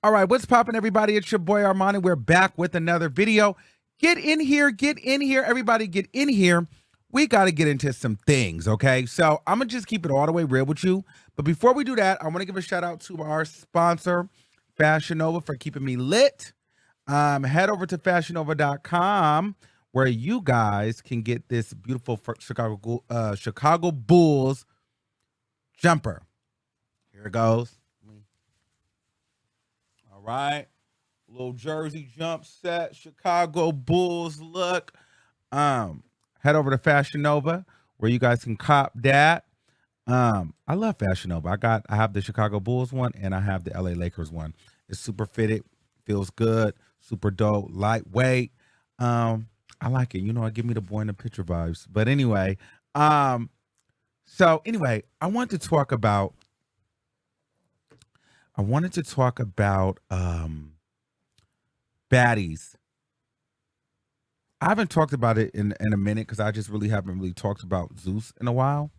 All right, what's poppin', everybody? It's your boy Armon, and we're back with another video. Get in here, everybody get in here. We got to get into some things, okay? So I'm going to just keep it all the way real with you. But before we do that, I want to give a shout out to our sponsor, FashionNova, for keeping me lit. Head over to FashionNova.com, where you guys can get this beautiful Chicago Bulls jumper. Here it goes. All right, little jersey jump set, Chicago Bulls look. Head over to Fashion Nova, where you guys can cop that. I love Fashion Nova. I have the Chicago Bulls one, and I have the LA Lakers one. It's super fitted, feels good, super dope, lightweight. I like it. You know, it give me the boy in the picture vibes. But anyway, I wanted to talk about baddies. I haven't talked about it in a minute because I just really haven't really talked about Zeus in a while.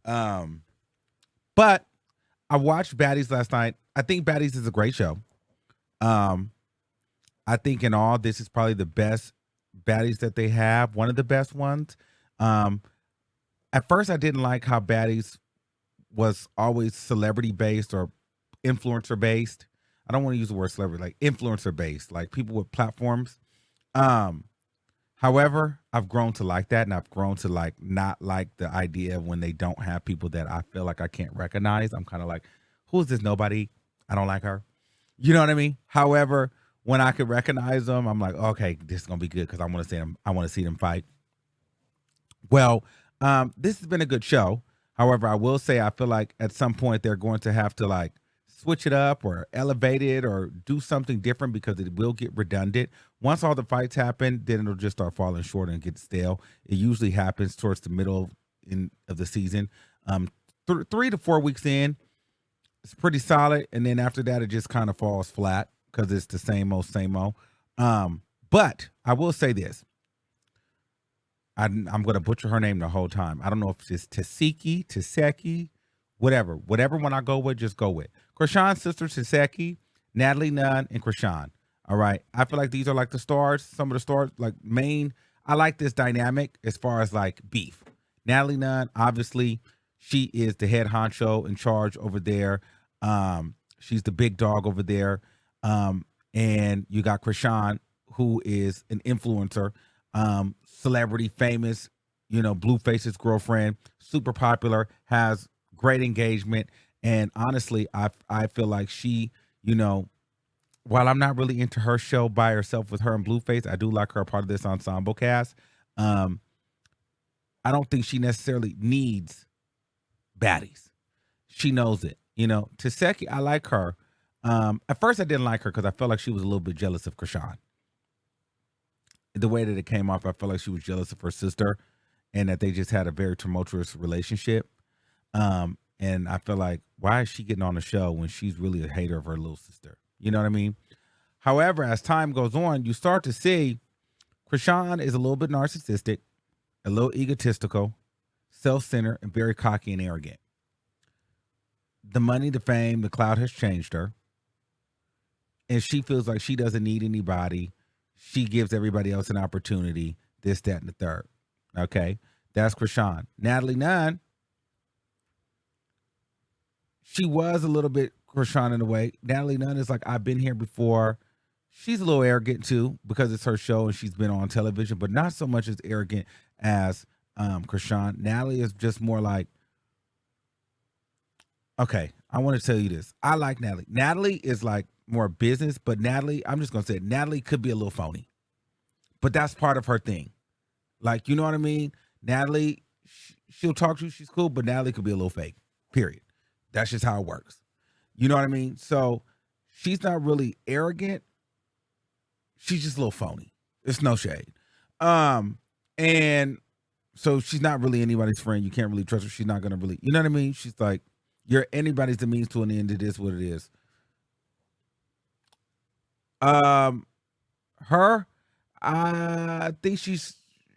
But I watched Baddies last night. I think Baddies is a great show. I think in all, this is probably the best Baddies that they have. One of the best ones. At first, I didn't like how Baddies was always celebrity based or influencer based. I don't want to use the word celebrity, like influencer based, like people with platforms. However, I've grown to like that, and I've grown to like not like the idea when they don't have people that I feel like I can't recognize. I'm kind of like, who is this nobody? I don't like her. You know what I mean? However, when I could recognize them, I'm like, okay, this is gonna be good because I want to see them. I want to see them fight. Well, this has been a good show. However, I will say I feel like at some point they're going to have to like switch it up or elevate it or do something different because it will get redundant. Once all the fights happen, then it'll just start falling short and get stale. It usually happens towards the middle of the season. 3 to 4 weeks in, it's pretty solid. And then after that, it just kind of falls flat because it's the same old, same old. But I will say this. I'm going to butcher her name the whole time. I don't know if it's Taseki, whatever one I go with, just go with. Chrisean's sister, Taseki, Natalie Nunn, and Chrisean. All right. I feel like these are like the stars, some of the stars, like main. I like this dynamic as far as like beef. Natalie Nunn, obviously, she is the head honcho in charge over there. She's the big dog over there. And you got Chrisean, who is an influencer, celebrity, famous, Blueface's girlfriend, super popular, has great engagement. And honestly, I feel like she, while I'm not really into her show by herself with her and Blueface, I do like her a part of this ensemble cast. I don't think she necessarily needs baddies. She knows it. Taseki, I like her. At first, I didn't like her because I felt like she was a little bit jealous of Chrisean. The way that it came off, I felt like she was jealous of her sister and that they just had a very tumultuous relationship. And I feel like, why is she getting on the show when she's really a hater of her little sister? You know what I mean? However, as time goes on, you start to see Chrisean is a little bit narcissistic, a little egotistical, self-centered, and very cocky and arrogant. The money, the fame, the clout has changed her. And she feels like she doesn't need anybody. She gives everybody else an opportunity, this, that, and the third. Okay? That's Chrisean. Natalie Nunn, she was a little bit Chrisean in a way. Natalie Nunn is like, I've been here before. She's a little arrogant too because it's her show and she's been on television, but not so much as arrogant as Chrisean. Natalie is just more like, okay, I want to tell you this. I like Natalie. Natalie is like more business, but Natalie, I'm just going to say, Natalie could be a little phony, but that's part of her thing. Like, you know what I mean? Natalie, she'll talk to you. She's cool, but Natalie could be a little fake, period. That's just how it works. You know what I mean? So she's not really arrogant. She's just a little phony. It's no shade. And so she's not really anybody's friend. You can't really trust her. She's not going to really, you know what I mean? She's like, you're anybody's the means to an end. It is what it is. Her, I think she's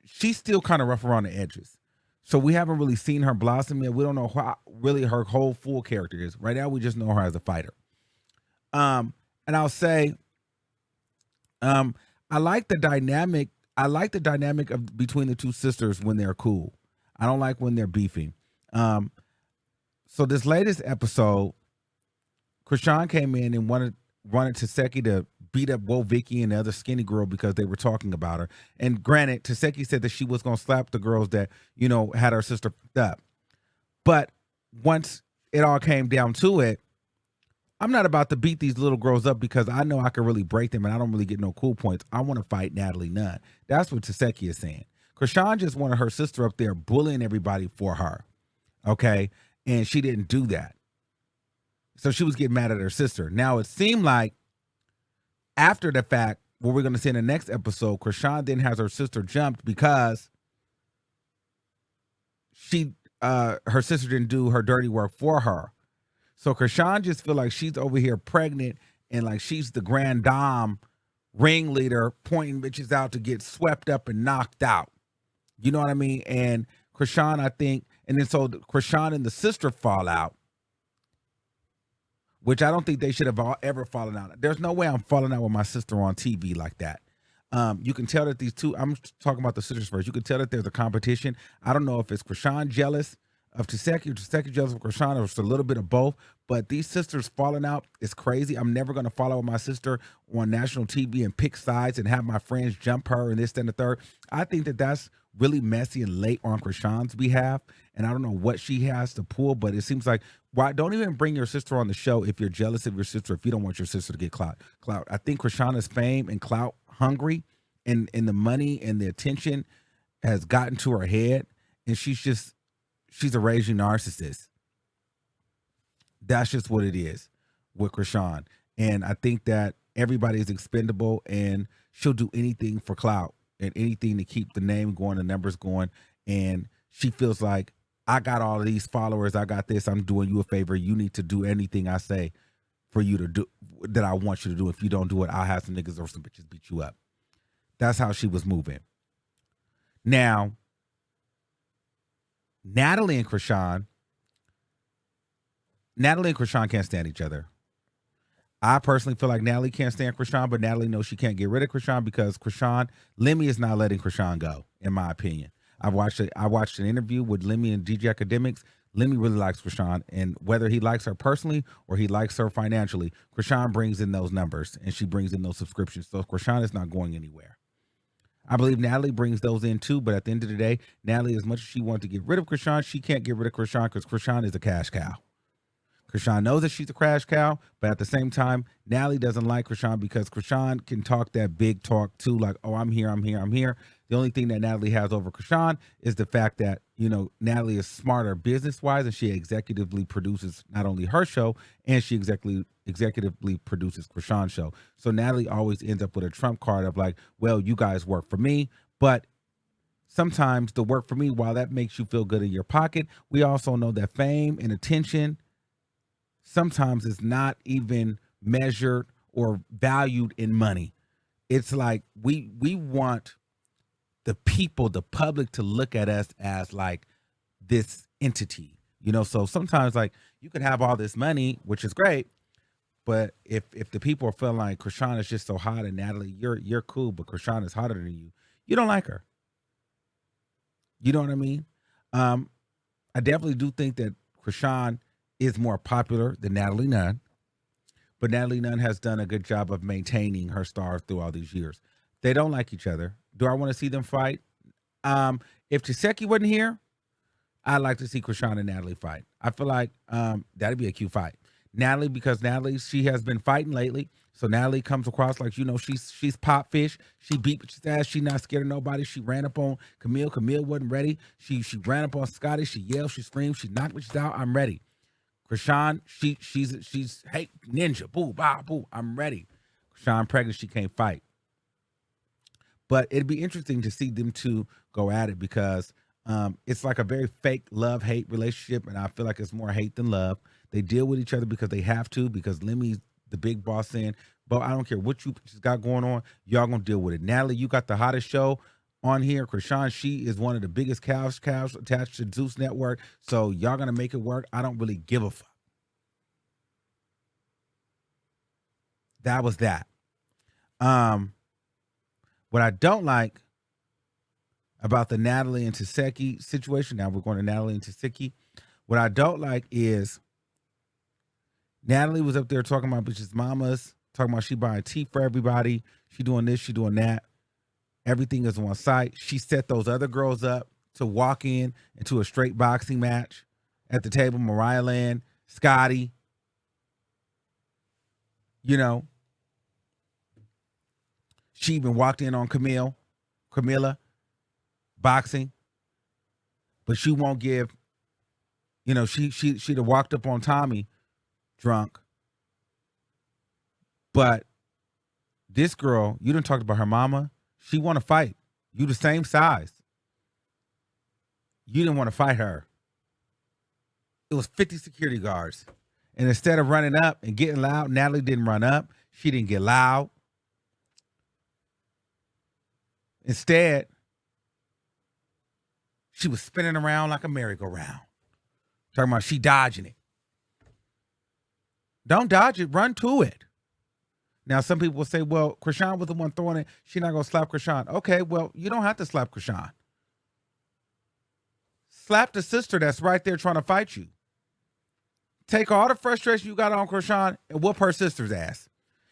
still kind of rough around the edges. So we haven't really seen her blossom yet. We don't know how really her whole full character is. Right now, we just know her as a fighter. And And I'll say, I like the dynamic. I like the dynamic of between the two sisters when they're cool. I don't like when they're beefing. So this latest episode, Chrisean came in and wanted Taseki to beat up Wo Vicky and the other skinny girl because they were talking about her. And granted, Taseki said that she was going to slap the girls that, had her sister fucked up. But once it all came down to it, I'm not about to beat these little girls up because I know I can really break them and I don't really get no cool points. I want to fight Natalie Nunn. That's what Taseki is saying. Chrisean just wanted her sister up there bullying everybody for her. Okay? And she didn't do that. So she was getting mad at her sister. Now it seemed like after the fact, what we're going to see in the next episode, Chrisean then has her sister jumped because her sister didn't do her dirty work for her. So Chrisean just feel like she's over here pregnant and like she's the grand dame ringleader pointing bitches out to get swept up and knocked out. You know what I mean? And Chrisean, I think, and then so Chrisean and the sister fall out, which I don't think they should have ever fallen out. There's no way I'm falling out with my sister on TV like that. You can tell that these two, I'm talking about the sisters first. You can tell that there's a competition. I don't know if it's Chrisean jealous of Taseki or Taseki jealous of Chrisean, or it's a little bit of both. But these sisters falling out is crazy. I'm never going to follow my sister on national TV and pick sides and have my friends jump her and this, that, and the third. I think that that's really messy and late on Chrisean's behalf. And I don't know what she has to pull, but it seems like, why don't even bring your sister on the show if you're jealous of your sister, if you don't want your sister to get clout. I think Chrisean's fame and clout hungry and the money and the attention has gotten to her head. And she's a raging narcissist. That's just what it is with Chrisean. And I think that everybody is expendable and she'll do anything for clout and anything to keep the name going, the numbers going. And she feels like, I got all of these followers. I got this. I'm doing you a favor. You need to do anything I say for you to do that I want you to do. If you don't do it, I'll have some niggas or some bitches beat you up. That's how she was moving. Now, Natalie and Chrisean can't stand each other. I personally feel like Natalie can't stand Chrisean, but Natalie knows she can't get rid of Chrisean because Lemmy is not letting Chrisean go, in my opinion. I watched an interview with Lemmy and DJ Academics. Lemmy really likes Chrisean, and whether he likes her personally or he likes her financially, Chrisean brings in those numbers and she brings in those subscriptions. So Chrisean is not going anywhere. I believe Natalie brings those in too, but at the end of the day, Natalie, as much as she wants to get rid of Chrisean, she can't get rid of Chrisean because Chrisean is a cash cow. Chrisean knows that she's a cash cow, but at the same time, Natalie doesn't like Chrisean because Chrisean can talk that big talk too, like, oh, I'm here. The only thing that Natalie has over Chrisean is the fact that, Natalie is smarter business-wise and she executively produces not only her show, and she executively produces Chrisean's show. So Natalie always ends up with a trump card of like, well, you guys work for me, but sometimes the work for me, while that makes you feel good in your pocket, we also know that fame and attention sometimes is not even measured or valued in money. It's like we want the people, the public, to look at us as like this entity, so sometimes like you could have all this money, which is great, but if the people are feeling like Chrisean is just so hot and Natalie, you're cool, but Chrisean is hotter than you, you don't like her. You know what I mean? I definitely do think that Chrisean is more popular than Natalie Nunn, but Natalie Nunn has done a good job of maintaining her star through all these years. They don't like each other. Do I want to see them fight? If Taseki wasn't here, I'd like to see Chrisean and Natalie fight. I feel like that'd be a cute fight. Natalie, because Natalie, she has been fighting lately. So Natalie comes across like, she's pop fish. She beat bitch's ass. She not scared of nobody. She ran up on Camille. Camille wasn't ready. She ran up on Scotty. She yelled. She screamed. She knocked bitches out. I'm ready. Chrisean, she's hey, ninja, boo, bah, boo, I'm ready. Chrisean pregnant, she can't fight. But it'd be interesting to see them two go at it because it's like a very fake love-hate relationship, and I feel like it's more hate than love. They deal with each other because they have to, because Lemmy's the big boss saying, but I don't care what you got going on, y'all gonna deal with it. Natalie, you got the hottest show on here. Chrisean, she is one of the biggest cows attached to Zeus Network. So y'all gonna make it work. I don't really give a fuck. That was that. What I don't like about the NATALIE and Taseki situation, now we're going to NATALIE and Taseki. What I don't like is NATALIE was up there talking about bitches mamas, talking about she buying tea for everybody. She doing this, she doing that. Everything is on site. She set those other girls up to walk into a straight boxing match at the table. Mariah Land, Scotty, you know. She even walked in on Camilla, boxing. But she won't give, you know, she'd have walked up on Tommy drunk. But this girl, you done talked about her mama. She want to fight. You the same size. You didn't want to fight her. It was 50 security guards. And instead of running up and getting loud, NATALIE didn't run up. She didn't get loud. Instead, she was spinning around like a merry-go-round. Talking about she dodging it. Don't dodge it. Run to it. Now, some people will say, well, Chrisean was the one throwing it. She's not going to slap Chrisean. Okay, well, you don't have to slap Chrisean. Slap the sister that's right there trying to fight you. Take all the frustration you got on Chrisean and whoop her sister's ass.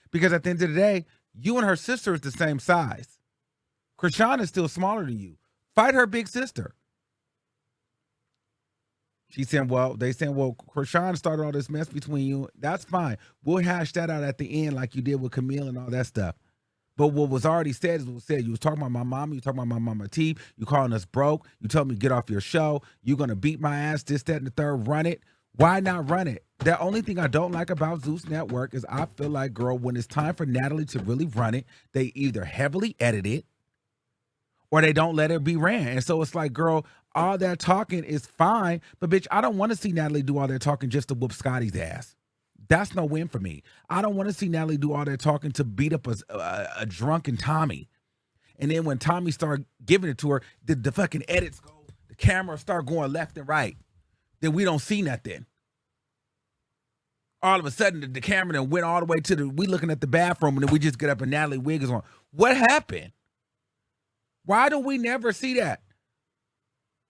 Because at the end of the day, you and her sister is the same size. Chrisean is still smaller than you. Fight her big sister. She said, well, Chrisean started all this mess between you. That's fine. We'll hash that out at the end like you did with Camille and all that stuff. But what was already said is what was said. You was talking about my mama. You talking about my mama T. You calling us broke. You told me to get off your show. You're going to beat my ass, this, that, and the third. Run it. Why not run it? The only thing I don't like about Zeus Network is I feel like, girl, when it's time for NATALIE to really run it, they either heavily edit it or they don't let it be ran. And so it's like, girl, all that talking is fine, but bitch, I don't want to see NATALIE do all that talking just to whoop Scotty's ass. That's no win for me. I don't want to see NATALIE do all that talking to beat up a drunken Tommy. And then when Tommy started giving it to her, the fucking edits go, the camera start going left and right. Then we don't see nothing. All of a sudden, the camera then went all the way to we looking at the bathroom, and then we just get up and NATALIE Wiggins on. What happened? Why do we never see that?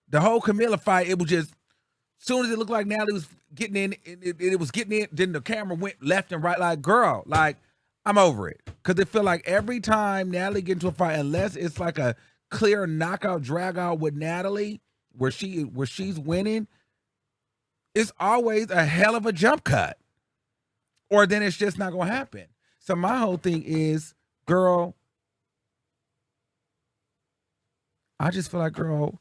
The whole Camilla fight, it was just, as soon as it looked like NATALIE was getting in, it was getting in, then the camera went left and right. Like, girl, like, I'm over it. Because it feel like every time NATALIE get into a fight, unless it's like a clear knockout, drag out with NATALIE, where she's winning, it's always a hell of a jump cut. Or then it's just not going to happen. So my whole thing is, girl, I just feel like, girl,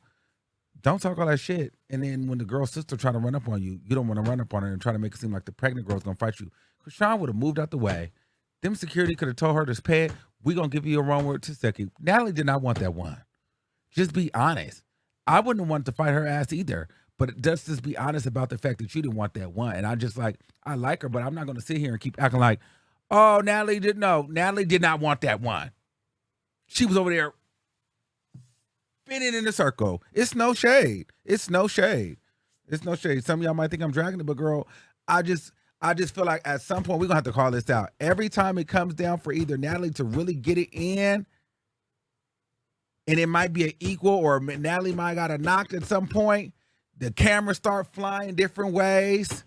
don't talk all that shit. And then when the girl's sister try to run up on you, you don't want to run up on her and try to make it seem like the pregnant girl's going to fight you. Chrisean would have moved out the way. Them security could have told her to pay it. We're going to give you a wrong word to Seki. NATALIE did not want that one. Just be honest. I wouldn't want to fight her ass either. But just be honest about the fact that you didn't want that one. And I just like, I like her, but I'm not going to sit here and keep acting like, oh, NATALIE didn't know. NATALIE did not want that one. She was over there spinning in the circle. It's no shade. It's no shade. It's no shade. Some of y'all might think I'm dragging it, but girl, I just feel like at some point we're going to have to call this out. Every time it comes down for either NATALIE to really get it in, and it might be an equal, or NATALIE might got a knocked at some point, the cameras start flying different ways,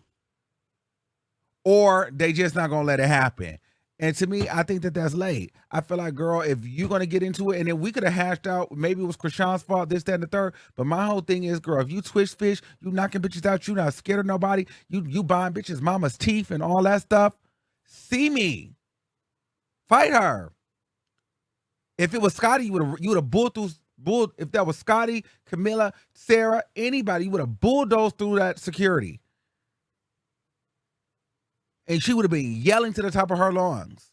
or they just not going to let it happen. And to me, I think that that's late. I feel like, girl, if you're going to get into it, and then we could have hashed out, maybe it was Chrisean's fault, this, that, and the third. But my whole thing is, girl, if you twitch fish, you knocking bitches out, you not scared of nobody, you buying bitches mama's teeth and all that stuff, see me. Fight her. If it was Scotty, you would have bulled. If that was Scotty, Camilla, Sarah, anybody, you would have bulldozed through that security. And she would have been yelling to the top of her lungs,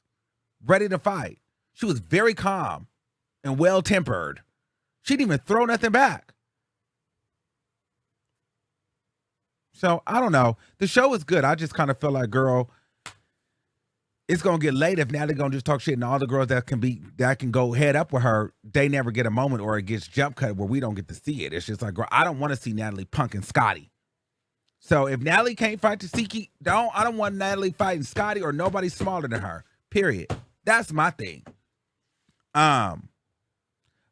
ready to fight. She was very calm and well-tempered. She didn't even throw nothing back. So, I don't know. The show is good. I just kind of feel like, girl, it's going to get late if NATALIE going to just talk shit, and all the girls that can go head up with her, they never get a moment, or it gets jump cut where we don't get to see it. It's just like, girl, I don't want to see NATALIE punking Scotty. So if NATALIE can't fight Taseki, I don't want NATALIE fighting Scotty or nobody smaller than her. Period. That's my thing.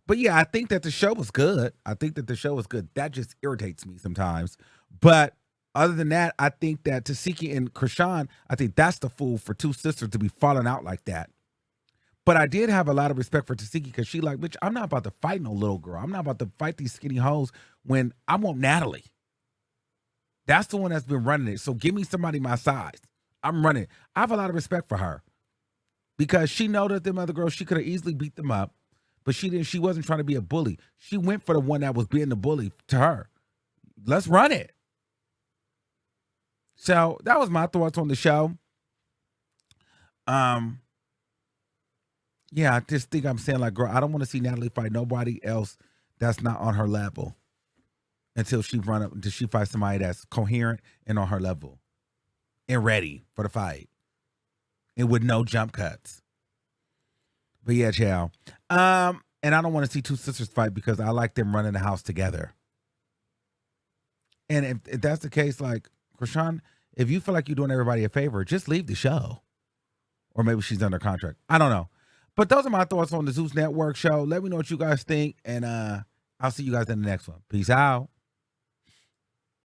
But yeah, I think that the show was good. That just irritates me sometimes. But other than that, I think that Tasiki and Chrisean, I think that's the fool for two sisters to be falling out like that. But I did have a lot of respect for Tasiki because she like, bitch, I'm not about to fight no little girl. I'm not about to fight these skinny hoes when I want NATALIE. That's the one that's been running it. So give me somebody my size. I'm running. I have a lot of respect for her because she know that them other girls, she could have easily beat them up. But she didn't. She wasn't trying to be a bully. She went for the one that was being the bully to her. Let's run it. So that was my thoughts on the show. Yeah, I just think I'm saying like, girl, I don't want to see NATALIE fight nobody else that's not on her level until she fights somebody that's coherent and on her level and ready for the fight and with no jump cuts. But yeah, child. And I don't want to see two sisters fight because I like them running the house together. And if that's the case, like, Chrisean, if you feel like you're doing everybody a favor, just leave the show. Or maybe she's under contract. I don't know. But those are my thoughts on the Zeus Network show. Let me know what you guys think. And I'll see you guys in the next one. Peace out.